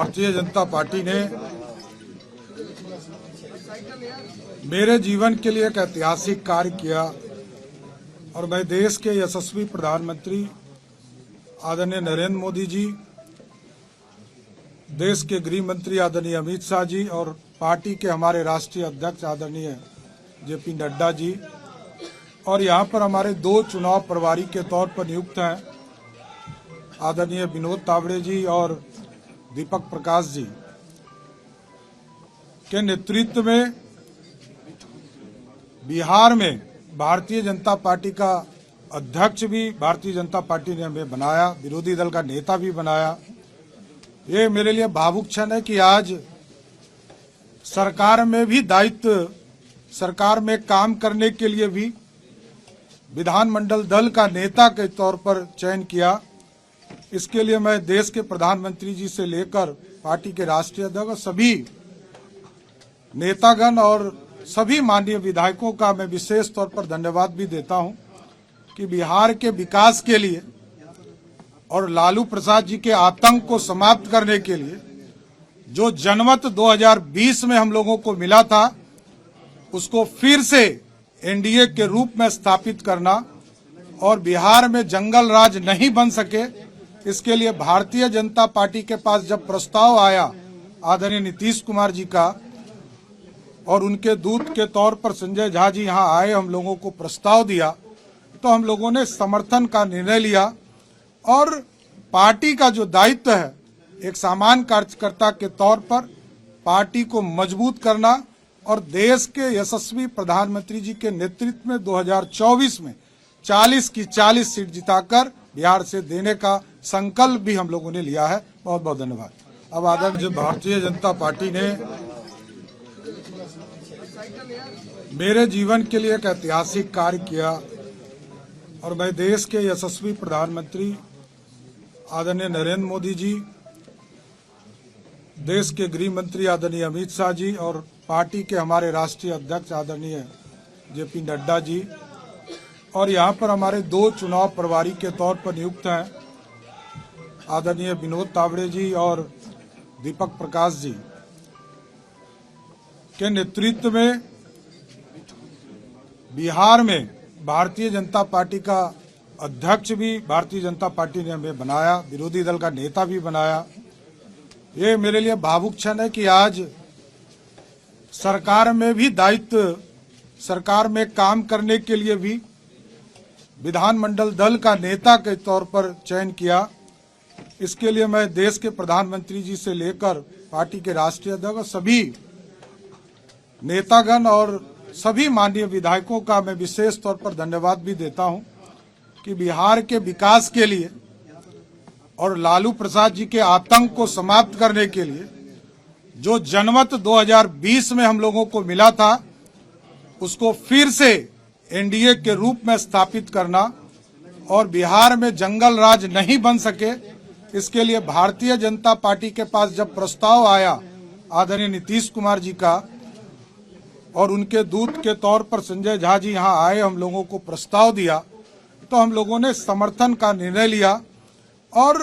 Bharatiya Janata party ने मेरे जीवन के लिए एक ऐतिहासिक कार्य किया और मैं देश के यशस्वी प्रधानमंत्री आदरणीय नरेंद्र मोदी जी, देश के गृह मंत्री आदरणीय अमित शाह जी और पार्टी के हमारे राष्ट्रीय अध्यक्ष आदरणीय जेपी नड्डा जी और यहाँ पर हमारे 2 चुनाव प्रभारी के तौर पर नियुक्त हैं आदरणीय विनोद तावड़े जी और दीपक प्रकाश जी के नेतृत्व में बिहार में भारतीय जनता पार्टी का अध्यक्ष भी भारतीय जनता पार्टी ने हमें बनाया, विरोधी दल का नेता भी बनाया। ये मेरे लिए भावुक क्षण है कि आज सरकार में भी दायित्व, सरकार में काम करने के लिए भी विधानमंडल दल का नेता के तौर पर चयन किया। इसके लिए मैं देश के प्रधानमंत्री जी से लेकर पार्टी के राष्ट्रीय अध्यक्ष सभी नेतागण और सभी माननीय विधायकों का मैं विशेष तौर पर धन्यवाद भी देता हूं कि बिहार के विकास के लिए और लालू प्रसाद जी के आतंक को समाप्त करने के लिए जो जनमत 2020 में हम लोगों को मिला था उसको फिर से एनडीए के रूप में स्थापित करना और बिहार में जंगल राज नहीं बन सके, इसके लिए भारतीय जनता पार्टी के पास जब प्रस्ताव आया आदरणीय नीतीश कुमार जी का और उनके दूत के तौर पर संजय झा जी यहाँ आए, हम लोगों को प्रस्ताव दिया तो हम लोगों ने समर्थन का निर्णय लिया और पार्टी का जो दायित्व है एक सामान्य कार्यकर्ता के तौर पर पार्टी को मजबूत करना और देश के यशस्वी प्रधानमंत्री जी के नेतृत्व में 2024 में 40 की 40 सीट जिताकर बिहार से देने का संकल्प भी हम लोगों ने लिया है। बहुत बहुत धन्यवाद। अब आदरणीय भारतीय जनता पार्टी ने मेरे जीवन के लिए एक ऐतिहासिक कार्य किया और मैं देश के यशस्वी प्रधानमंत्री आदरणीय नरेंद्र मोदी जी, देश के गृह मंत्री आदरणीय अमित शाह जी और पार्टी के हमारे राष्ट्रीय अध्यक्ष आदरणीय जेपी नड्डा जी और यहाँ पर हमारे 2 चुनाव प्रभारी के तौर पर नियुक्त हैं आदरणीय विनोद तावड़े जी और दीपक प्रकाश जी के नेतृत्व में बिहार में भारतीय जनता पार्टी का अध्यक्ष भी भारतीय जनता पार्टी ने हमें बनाया, विरोधी दल का नेता भी बनाया। ये मेरे लिए भावुक क्षण है कि आज सरकार में भी दायित्व, सरकार में काम करने के लिए भी विधानमंडल दल का नेता के तौर पर चयन किया। इसके लिए मैं देश के प्रधानमंत्री जी से लेकर पार्टी के राष्ट्रीय अध्यक्ष सभी नेतागण और सभी माननीय विधायकों का मैं विशेष तौर पर धन्यवाद भी देता हूं कि बिहार के विकास के लिए और लालू प्रसाद जी के आतंक को समाप्त करने के लिए जो जनमत 2020 में हम लोगों को मिला था उसको फिर से एनडीए के रूप में स्थापित करना और बिहार में जंगल राज नहीं बन सके, इसके लिए भारतीय जनता पार्टी के पास जब प्रस्ताव आया आदरणीय नीतीश कुमार जी का और उनके दूत के तौर पर संजय झा जी यहाँ आए, हम लोगों को प्रस्ताव दिया तो हम लोगों ने समर्थन का निर्णय लिया और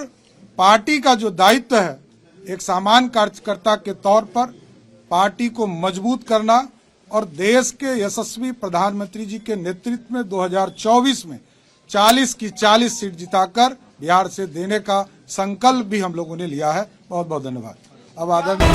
पार्टी का जो दायित्व है एक सामान्य कार्यकर्ता के तौर पर पार्टी को मजबूत करना और देश के यशस्वी प्रधानमंत्री जी के नेतृत्व में 2024 में 40 की 40 सीट जिताकर बिहार से देने का संकल्प भी हम लोगों ने लिया है। बहुत बहुत धन्यवाद। अब आदरणीय